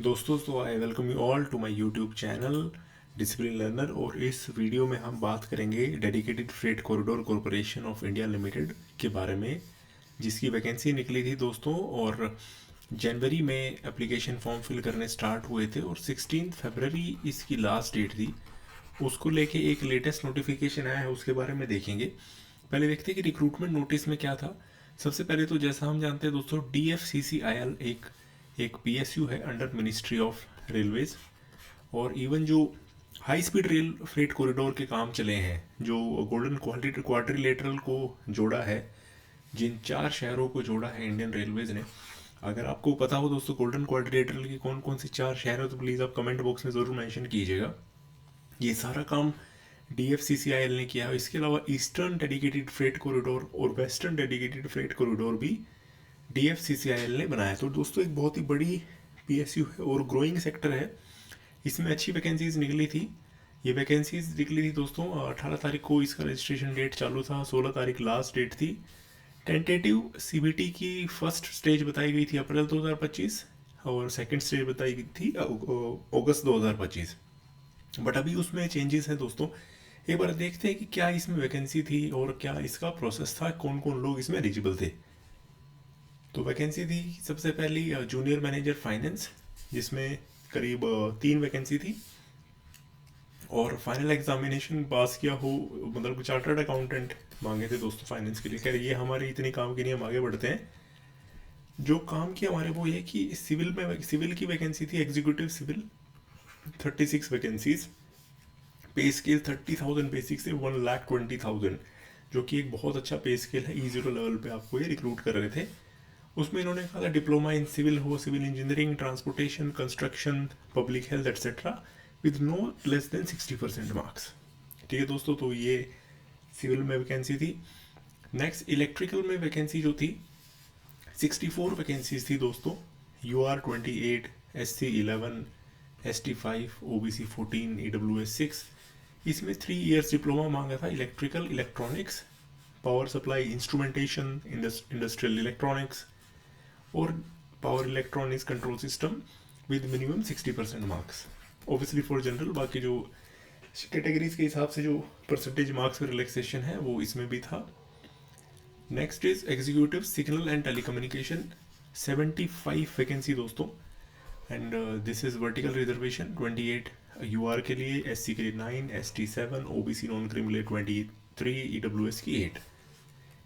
दोस्तों तो I welcome you all to my YouTube channel discipline learner. और इस वीडियो में हम बात करेंगे dedicated freight corridor corporation of India limited के बारे में, जिसकी वैकेंसी निकली थी दोस्तों। और जनवरी में एप्लीकेशन फॉर्म फिल करने स्टार्ट हुए थे और 16 फरवरी इसकी लास्ट डेट थी। उसको लेके एक लेटेस्ट नोटिफिकेशन आया है, उसके बारे में देखेंगे। पहले देखते हैं कि रिक्रूटमेंट नोटिस में क्या था। सबसे पहले तो जैसा हम जानते हैं दोस्तों, DFCCIL एक PSU है अंडर मिनिस्ट्री ऑफ रेलवेज। और इवन जो high speed rail freight corridor के काम चले हैं, जो गोल्डन क्वाड्रिलेटरल को जोड़ा है, जिन 4 शहरों को जोड़ा है इंडियन रेलवेज ने। अगर आपको पता हो दोस्तों गोल्डन क्वाड्रिलेटरल की कौन कौन सी 4 शहर है, तो प्लीज़ आप कमेंट बॉक्स में ज़रूर मेंशन कीजिएगा। ये सारा काम DFCCIL ने किया है। इसके अलावा ईस्टर्न डेडिकेटेड फ्रेट कॉरिडोर और वेस्टर्न डेडिकेटेड फ्रेट कॉरिडोर भी DFCCIL ने बनाया। तो दोस्तों एक बहुत ही बड़ी PSU है और ग्रोइंग सेक्टर है। इसमें अच्छी वैकेंसीज निकली थी। ये वैकेंसीज निकली थी दोस्तों 18 तारीख को इसका रजिस्ट्रेशन डेट चालू था, 16 तारीख लास्ट डेट थी। टेंटेटिव CBT की फर्स्ट स्टेज बताई गई थी अप्रैल 2025 और सेकंड स्टेज बताई गई थी अगस्त 2025। बट अभी उसमें चेंजेस हैं दोस्तों। एक बार देखते हैं कि क्या इसमें वैकेंसी थी और क्या इसका प्रोसेस था, कौन कौन लोग इसमें एलिजिबल थे। तो वैकेंसी थी सबसे पहली जूनियर मैनेजर फाइनेंस, जिसमें करीब 3 वैकेंसी थी। और फाइनल एग्जामिनेशन पास किया हो, मतलब चार्टर्ड अकाउंटेंट मांगे थे दोस्तों फाइनेंस के लिए। खैर ये हमारे इतने काम के लिए हम आगे बढ़ते हैं। जो काम किया हमारे वो ये कि सिविल की वैकेंसी थी, executive civil 36 vacancies. Pay scale 30,000 basic से 1,20,000, जो कि एक बहुत अच्छा पे स्केल है। E0 लेवल पे आपको ये रिक्रूट कर रहे थे। उसमें इन्होंने कहा था डिप्लोमा इन सिविल हो, civil engineering, transportation, construction, public health etcetera with no less than 60% marks. ठीक है दोस्तों, तो ये सिविल में वैकेंसी थी। नेक्स्ट इलेक्ट्रिकल में वैकेंसी जो थी 64 वैकेंसीज थी दोस्तों। UR 28, SC 11, ST 5, OBC 14, EWS 6। इसमें 3 इयर्स डिप्लोमा मांगा था electrical electronics, power supply instrumentation, industrial electronics और power electronics control system with minimum 60% marks. Obviously for general, बाकी जो कैटेगरीज के हिसाब से जो परसेंटेज मार्क्स में रिलैक्सेशन है वो इसमें भी था। Next is executive signal and telecommunication, 75 vacancy दोस्तों। And this is vertical reservation 28 UR के लिए, SC के लिए 9, ST 7, OBC नॉन क्रिम लिए 23, EWS की 8।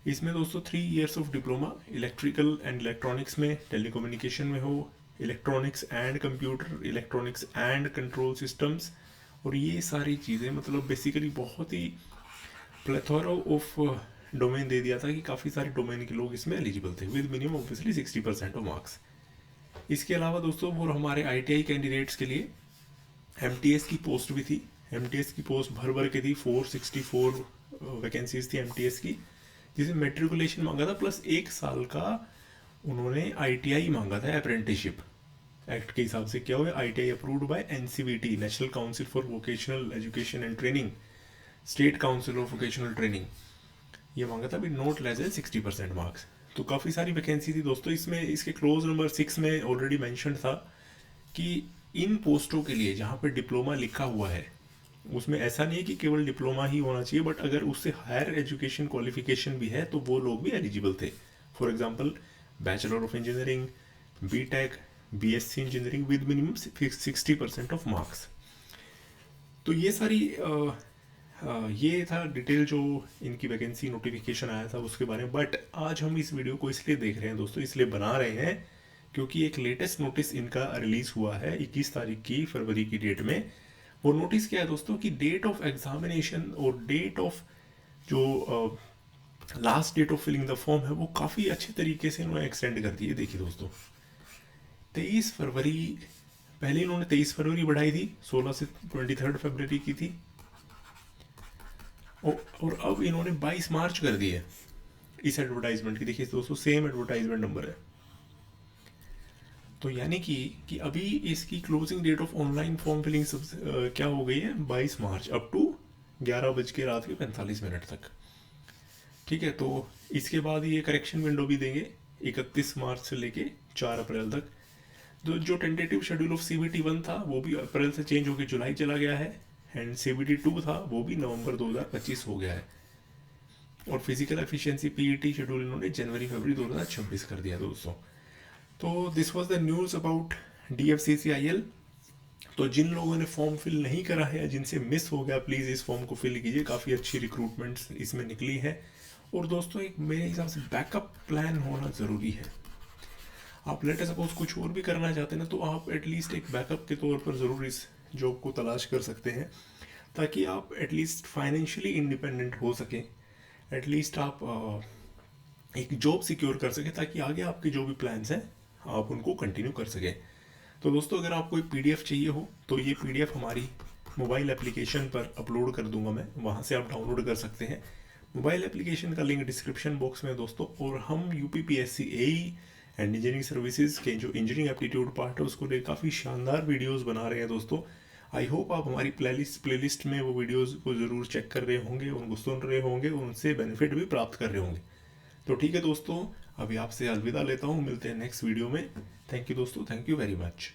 इसमें दोस्तों 3 years of diploma electrical and electronics में, टेलीकम्युनिकेशन में हो, electronics and computer, electronics and control systems. और ये सारी चीज़ें मतलब बेसिकली बहुत ही प्लेथोरा ऑफ डोमेन दे दिया था कि काफ़ी सारे डोमेन के लोग इसमें एलिजिबल थे with minimum obviously 60% of marks. इसके अलावा दोस्तों वो हमारे ITI कैंडिडेट्स के लिए MTS की पोस्ट भी थी। MTS की पोस्ट भर के थी, 464 वैकेंसीज थी MTS की, जिसे मेट्रिकुलेशन मांगा था प्लस 1 साल का उन्होंने ITI मांगा था अप्रेंटिसशिप। एक्ट के हिसाब से क्या हुआ, ITI approved by NCVT, national council for vocational education and training, state council of vocational training. ये मांगा था भी नोट लेस देन 60% मार्क्स। तो काफ़ी सारी वैकेंसी थी दोस्तों। इसमें इसके क्लोज नंबर 6 में ऑलरेडी मैंशन था कि इन पोस्टों के लिए जहाँ पे डिप्लोमा लिखा हुआ है, उसमें ऐसा नहीं है कि केवल डिप्लोमा ही होना चाहिए, बट अगर उससे हायर एजुकेशन क्वालिफिकेशन भी है तो वो लोग भी एलिजिबल थे। For example bachelor of engineering, BTech, BSc engineering with minimum 60% of marks. तो ये सारी ये था डिटेल जो इनकी वैकेंसी नोटिफिकेशन आया था उसके बारे में। बट आज हम इस वीडियो को इसलिए देख रहे हैं दोस्तों, इसलिए बना रहे हैं क्योंकि एक लेटेस्ट नोटिस इनका रिलीज हुआ है 21 तारीख की फरवरी की डेट में। वो नोटिस क्या है दोस्तों कि डेट ऑफ एग्जामिनेशन और डेट ऑफ जो last date of filling the form है वो काफ़ी अच्छे तरीके से इन्होंने एक्सटेंड कर दी है। देखिए दोस्तों 23 फरवरी, पहले इन्होंने 23 फरवरी बढ़ाई थी, 16 से 23 फरवरी की थी, और अब इन्होंने 22 मार्च कर दी है इस एडवर्टाइजमेंट की। देखिए दोस्तों सेम एडवर्टाइजमेंट नंबर है। तो यानी कि अभी इसकी closing date of online form filling क्या हो गई है, 22 मार्च अप टू 11 बज के रात के 45 मिनट तक। ठीक है, तो इसके बाद ये करेक्शन विंडो भी देंगे 31 मार्च से लेके 4 अप्रैल तक। जो टेंटेटिव शेड्यूल ऑफ CBT 1 था वो भी अप्रैल से चेंज होकर जुलाई चला गया है, एंड CBT 2 था वो भी नवंबर 2025 हो गया है, और फिजिकल एफिशिएंसी PET शेड्यूल इन्होंने जनवरी-फरवरी 2026 कर दिया दोस्तों। तो this was the news about DFCCIL। तो जिन लोगों ने फॉर्म फिल नहीं करा है या जिनसे मिस हो गया, प्लीज़ इस फॉर्म को फिल कीजिए, काफ़ी अच्छी रिक्रूटमेंट्स इसमें निकली है। और दोस्तों एक मेरे हिसाब से बैकअप प्लान होना ज़रूरी है। आप लेट सपोज कुछ और भी करना चाहते हैं ना, तो आप एटलीस्ट एक बैकअप के तौर पर ज़रूर इस जॉब को तलाश कर सकते हैं, ताकि आप एटलीस्ट फाइनेंशियली इंडिपेंडेंट हो सकें, एटलीस्ट आप एक जॉब सिक्योर कर सकें, ताकि आगे आपके जो भी प्लान्स हैं आप उनको कंटिन्यू कर सकें। तो दोस्तों अगर आपको एक PDF चाहिए हो तो ये PDF हमारी मोबाइल एप्लीकेशन पर अपलोड कर दूंगा मैं, वहाँ से आप डाउनलोड कर सकते हैं। मोबाइल एप्लीकेशन का लिंक डिस्क्रिप्शन बॉक्स में दोस्तों। और हम UPPSC AE and engineering services के जो इंजीनियरिंग एप्टीट्यूड पार्ट है उसको लेकर काफ़ी शानदार वीडियोस बना रहे हैं दोस्तों। आई होप आप हमारी प्लेलिस्ट में वो वीडियोस को ज़रूर चेक कर रहे होंगे, उनको सुन रहे होंगे, उनसे बेनिफिट भी प्राप्त कर रहे होंगे। तो ठीक है दोस्तों, अभी आपसे अलविदा लेता हूँ, मिलते हैं नेक्स्ट वीडियो में। थैंक यू दोस्तों, थैंक यू वेरी मच।